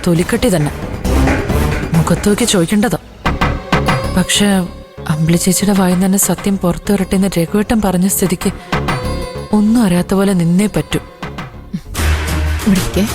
തൊലിക്കട്ടി തന്നെ. മുഖത്തോക്കി ചോദിക്കേണ്ടതോ. പക്ഷെ അമ്പിളി ചേച്ചിയുടെ വായിൽ തന്നെ സത്യം പുറത്തു വരട്ടെ എന്ന് രഘുവേട്ടൻ പറഞ്ഞ സ്ഥിതിക്ക് ഒന്നും അറിയാത്ത പോലെ നിന്നേ പറ്റൂ. വിളിക്കേ.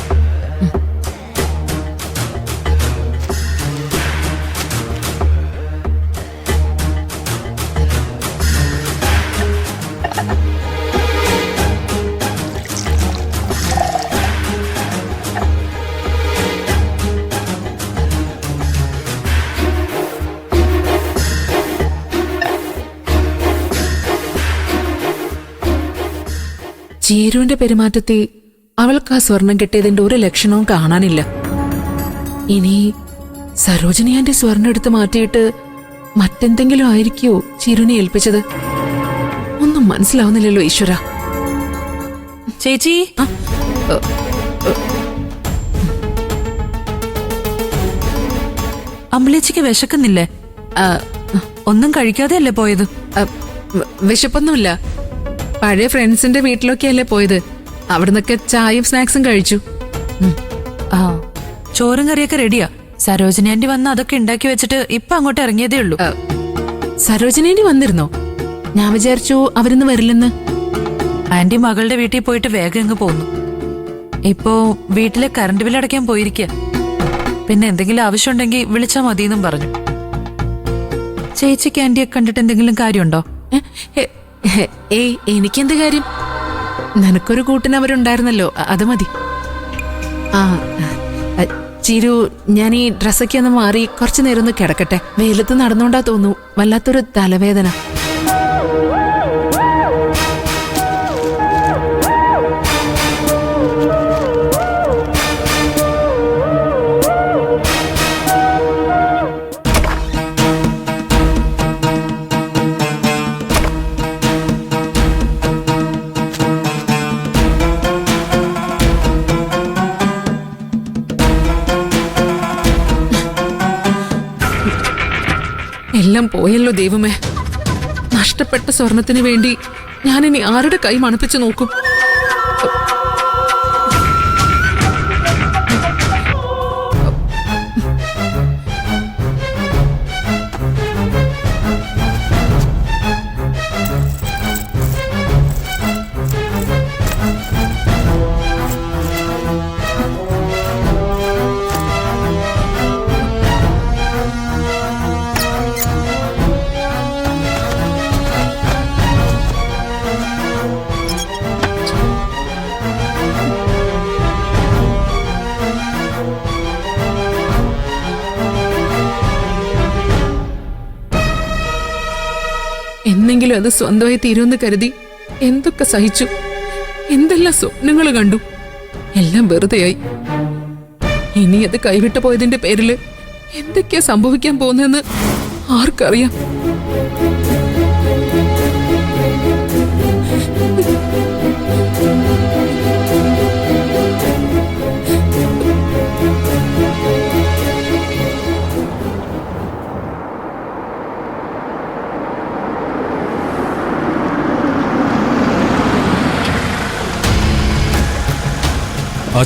ചീരുവിന്റെ പെരുമാറ്റത്തിൽ അവൾക്ക് ആ സ്വർണം കിട്ടിയതിന്റെ ഒരു ലക്ഷണവും കാണാനില്ല. ഇനി സരോജിനി ആന്റി സ്വർണം എടുത്ത് മാറ്റിയിട്ട് മറ്റെന്തെങ്കിലും ആയിരിക്കോ ചീരുവിനെ ഏൽപ്പിച്ചത്? ഒന്നും മനസ്സിലാവുന്നില്ലല്ലോ ഈശ്വര. ചേച്ചി, അമ്പിളിച്ചയ്ക്ക് വിശക്കുന്നില്ലേ? ഒന്നും കഴിക്കാതെയല്ലേ പോയത്? വിശപ്പൊന്നുമില്ല. പഴയ ഫ്രണ്ട്സിന്റെ വീട്ടിലൊക്കെയല്ലേ പോയത്. അവിടുന്നൊക്കെ ചായയും സ്നാക്സും കഴിച്ചു. ചോറും കറിയൊക്കെ റെഡിയാ. സരോജിനി ആന്റി വന്ന് അതൊക്കെ ഉണ്ടാക്കി വെച്ചിട്ട് ഇപ്പൊ അങ്ങോട്ട് ഇറങ്ങിയതേ ഉള്ളൂ. സരോജിനി ആന്റി വന്നിരുന്നോ? ഞാൻ വിചാരിച്ചു അവരിന്ന് വരില്ലെന്ന്. ആന്റി മകളുടെ വീട്ടിൽ പോയിട്ട് വേഗം അങ്ങ് പോന്നു. ഇപ്പോ വീട്ടിലെ കറണ്ട് ബില്ല് അടയ്ക്കാൻ പോയിരിക്കുക. പിന്നെ എന്തെങ്കിലും ആവശ്യമുണ്ടെങ്കിൽ വിളിച്ചാൽ മതിയെന്നും പറഞ്ഞു. ചേച്ചിക്ക് ആന്റിയെ കണ്ടിട്ട് എന്തെങ്കിലും കാര്യമുണ്ടോ? ഏയ്, എനിക്കെന്ത് കാര്യം? നിനക്കൊരു കൂട്ടിന് അവരുണ്ടായിരുന്നല്ലോ, അത് മതി. ചിരു, ഞാൻ ഈ ഡ്രസ്സൊക്കെ ഒന്ന് മാറി കുറച്ചു നേരം ഒന്ന് കിടക്കട്ടെ. വെയിലത്ത് നടന്നുകൊണ്ടാ തോന്നു വല്ലാത്തൊരു തലവേദന. എല്ലാം പോയല്ലോ ദൈവമേ. നഷ്ടപ്പെട്ട സ്വർണത്തിന് വേണ്ടി ഞാനിനി ആരുടെ കൈ മണപ്പിച്ചു നോക്കും? എന്നെങ്കിലും അത് സ്വന്തമായി തീരുമെന്ന് കരുതി എന്തൊക്കെ സഹിച്ചു, എന്തെല്ലാം സ്വപ്നങ്ങൾ കണ്ടു. എല്ലാം വെറുതെയായി. ഇനി അത് കൈവിട്ടു പോയതിന്റെ പേരില് എന്തൊക്കെയാ സംഭവിക്കാൻ പോകുന്നതെന്ന് ആർക്കറിയാം?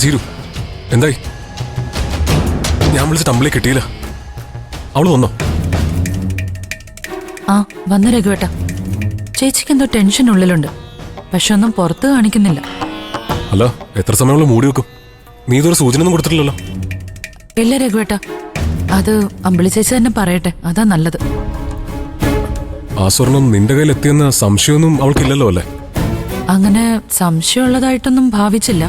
ചീരു, എന്തായി? ഞാൻ വിളിച്ചിട്ട് അമ്പിളി കിട്ടിയില്ല. അവള് വന്നോ? വന്നു രഘുവേട്ട. ചേച്ചിക്ക് എന്തോ ടെൻഷൻ ഉള്ളിലുണ്ട്, പക്ഷെ ഒന്നും പുറത്ത് കാണിക്കുന്നില്ല. അല്ല, എത്ര സമയം അവള് മൂടി വെക്കും? നീ ഇതൊരു സൂചന ഒന്നും കൊടുത്തിട്ടില്ലല്ലോ. ഇല്ല രഘുവേട്ട, അത് അമ്പിളി ചേച്ചി തന്നെ പറയട്ടെ, അതാ നല്ലത്. ആ സ്വർണം നിന്റെ കയ്യിൽ എത്തിയെന്ന സംശയമൊന്നും അവൾക്കില്ലല്ലോ അല്ലേ? അങ്ങനെ സംശയമുള്ളതായിട്ടൊന്നും ഭാവിച്ചില്ല.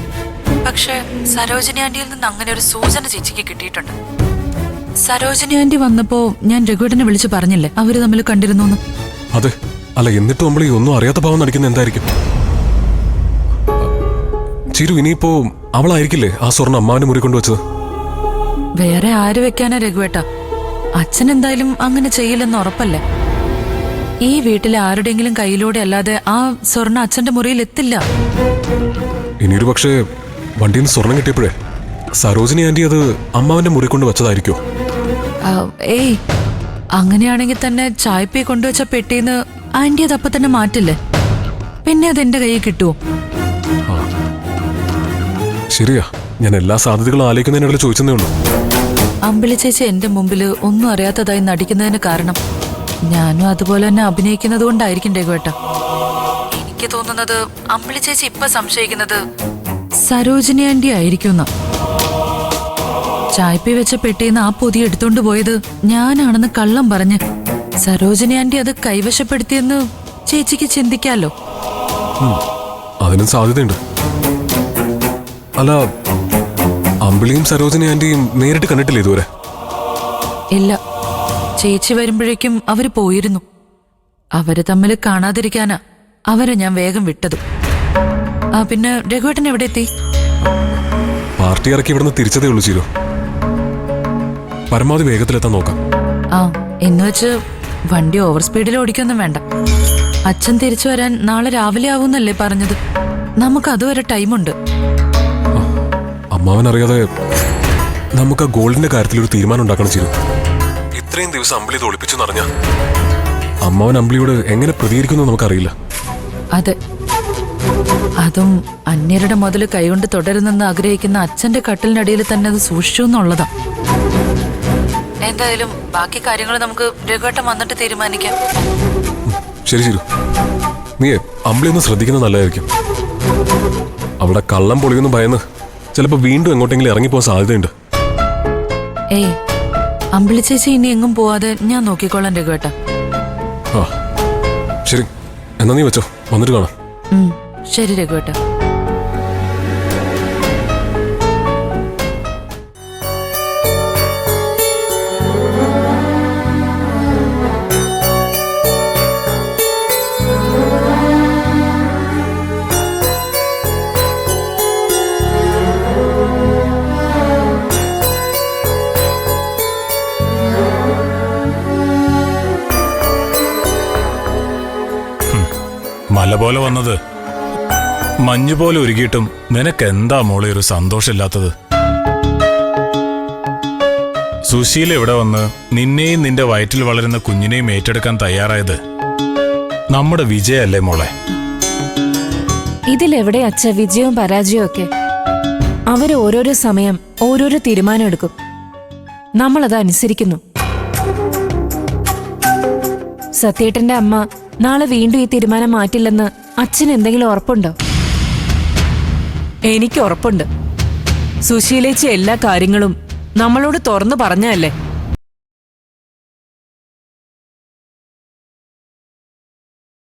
പക്ഷെ സരോജിനി ആന്റിയിൽ നിന്ന് അങ്ങനെ ഒരു സൂചന ചേച്ചിക്ക് കിട്ടിയിട്ടുണ്ട്. സരോജിനി ആന്റി വന്നപ്പോ ഞാൻ രഘുവേട്ടനെ വിളിച്ചു പറഞ്ഞില്ലേ അവര് തമ്മിൽ കണ്ടിരുന്നു. അതെ. അല്ല, എന്നിട്ടും നമ്മൾ ഒന്നും അറിയാത്ത ഭാവം നടിക്കുന്ന എന്തായിരിക്കും? ചിരു, ഇനിയിപ്പോ അവളായിരിക്കില്ലേ ആ സ്വർണ്ണം അമ്മാവിന്റെ മുറി കൊണ്ടുവച്ചത്? വേറെ ആര് വെക്കാനാ രഘുവേട്ട? അച്ഛൻ എന്തായാലും അങ്ങനെ ചെയ്യില്ലെന്ന് ഉറപ്പല്ലേ. ഈ വീട്ടിലെ ആരുടെയെങ്കിലും കയ്യിലൂടെ അല്ലാതെ ആ സ്വർണ്ണം അച്ഛന്റെ മുറിയിൽ എത്തില്ല. ഇനിയൊരു പക്ഷേ വണ്ടിയിൽ നിന്ന് സ്വർണം കിട്ടിയപ്പോഴേ സരോജിനി ആന്റി അത് അമ്മാവന്റെ മുറി കൊണ്ട് വെച്ചതായിരിക്കോ? ഏയ്, അങ്ങനെയാണെങ്കിൽ തന്നെ ചായപ്പി കൊണ്ടുവച്ച പെട്ടിന്ന് ആന്റി അത് അപ്പൊ തന്നെ മാറ്റില്ലേ? പിന്നെ അത് എന്റെ കയ്യിൽ കിട്ടുമോ? ശരിയാ, ഞാൻ എല്ലാ സാധ്യതകളും ആലോചിക്കുന്നതിനിടയിൽ ചോദിച്ചതേ ഉള്ളൂ. അമ്പിളി ചേച്ചി എന്റെ മുമ്പിൽ ഒന്നും അറിയാത്തതായി നടിക്കുന്നതിന് കാരണം ഞാനും അതുപോലെ തന്നെ അഭിനയിക്കുന്നത് കൊണ്ടായിരിക്കും രഘുവേട്ട. എനിക്ക് തോന്നുന്നത് അമ്പിളി ചേച്ചി ഇപ്പൊ സംശയിക്കുന്നത് സരോജിനി ആന്റി ആയിരിക്കുന്ന. ചായപ്പി വെച്ച പെട്ടിന്ന് ആ പൊതി എടുത്തോണ്ട് പോയത് ഞാനാണെന്ന് കള്ളം പറഞ്ഞ് സരോജിനി ആന്റി അത് കൈവശപ്പെടുത്തിയെന്ന് ചേച്ചിക്ക് ചിന്തിക്കാലോ. അതിനും സാധ്യതയുണ്ട്. അല്ല, അമ്പിളിയും സരോജിനി ആന്റിയും നേരിട്ട് കണ്ടിട്ടില്ല ഇതുവരെ? ഇല്ല, ചേച്ചി വരുമ്പോഴേക്കും അവര് പോയിരുന്നു. അവര് തമ്മിൽ കാണാതിരിക്കാനാ അവരെ ഞാൻ വേഗം വിട്ടതും. പിന്നെ രഘുവേട്ടൻ എവിടെ എത്തി? പാർട്ടി ഇറക്കി ഇവിടുന്ന് തിരിച്ചതേ ഉള്ളൂ ചീരു. പരമാവധി വേഗത്തിലെത്താൻ നോക്കാം. എന്ന് വെച്ച് വണ്ടി ഓവർ സ്പീഡിൽ ഓടിക്കൊന്നും വേണ്ട. അച്ഛൻ തിരിച്ചു വരാൻ നാളെ രാവിലെ ആവുന്നല്ലേ പറഞ്ഞത്. നമുക്ക് അതുവരെ ടൈമുണ്ട്. അമ്മാവൻ അറിയാതെ നമുക്ക് ആ ഗോൾഡിന്റെ കാര്യത്തിൽ ഒരു തീരുമാനം ഉണ്ടാക്കണം ചീരു. ഇത്രയും ദിവസം അമ്പിളി ഇത് ഒളിപ്പിച്ചു നടഞ്ഞ അമ്മാവൻ അമ്പിളിയോട് എങ്ങനെ പ്രതികരിക്കുന്നു നമുക്കറിയില്ല. അതെ, അതും അന്യരുടെ മുതൽ കൈകൊണ്ട് തുടരുന്നെന്ന് ആഗ്രഹിക്കുന്ന അച്ഛന്റെ കട്ടിലിനടിയിൽ തന്നെ അത് സൂക്ഷിച്ചു എന്നുള്ളതാ. എന്തായാലും ബാക്കി കാര്യങ്ങൾ നമുക്ക് രഘുവേട്ടൻ വന്നിട്ട് തീരുമാനിക്കാം. ശരി ചീരു, നീ അമ്പിളി ഒന്ന് ശ്രദ്ധിക്കുന്നത് നല്ലതായിരിക്കും. അവിടെ കള്ളം പൊളിയൊന്നും ഭയന്ന് ചിലപ്പോ വീണ്ടും എങ്ങോട്ടെങ്കിലും ഇറങ്ങിപ്പോകാൻ സാധ്യതയുണ്ട്. ഏയ്, അമ്പിളി ചേച്ചി ഇനി എങ്ങും പോവാതെ ഞാൻ നോക്കിക്കോളാം രഘുവേട്ട. ശരി, എന്നാ നീ വെച്ചോ, വന്നിട്ട് കാണാം. ശരി രഘുവേട്ട. മല പോലെ വന്നത് മഞ്ഞുപോലെ ഒരുക്കിയിട്ടും നിനക്കെന്താ മോളെ ഒരു സന്തോഷമില്ലാത്തത്? സുശീല ഇവിടെ വന്ന് നിന്നെയും നിന്റെ വയറ്റിൽ വളരുന്ന കുഞ്ഞിനെയും ഏറ്റെടുക്കാൻ തയ്യാറായത് നമ്മുടെ വിജയല്ലേ മോളെ? ഇതിലെവിടെ അച്ഛ വിജയവും പരാജയവും ഒക്കെ? അവര് ഓരോരോ സമയം ഓരോരോ തീരുമാനം എടുക്കും, നമ്മളത് അനുസരിക്കുന്നു. സത്യേട്ടന്റെ അമ്മ നാളെ വീണ്ടും ഈ തീരുമാനം മാറ്റില്ലെന്ന് അച്ഛന് എന്തെങ്കിലും ഉറപ്പുണ്ടോ? എനിക്ക് ഉറപ്പുണ്ട്. സുശീലേച്ചി എല്ലാ കാര്യങ്ങളും നമ്മളോട് തുറന്നു പറഞ്ഞല്ലേ.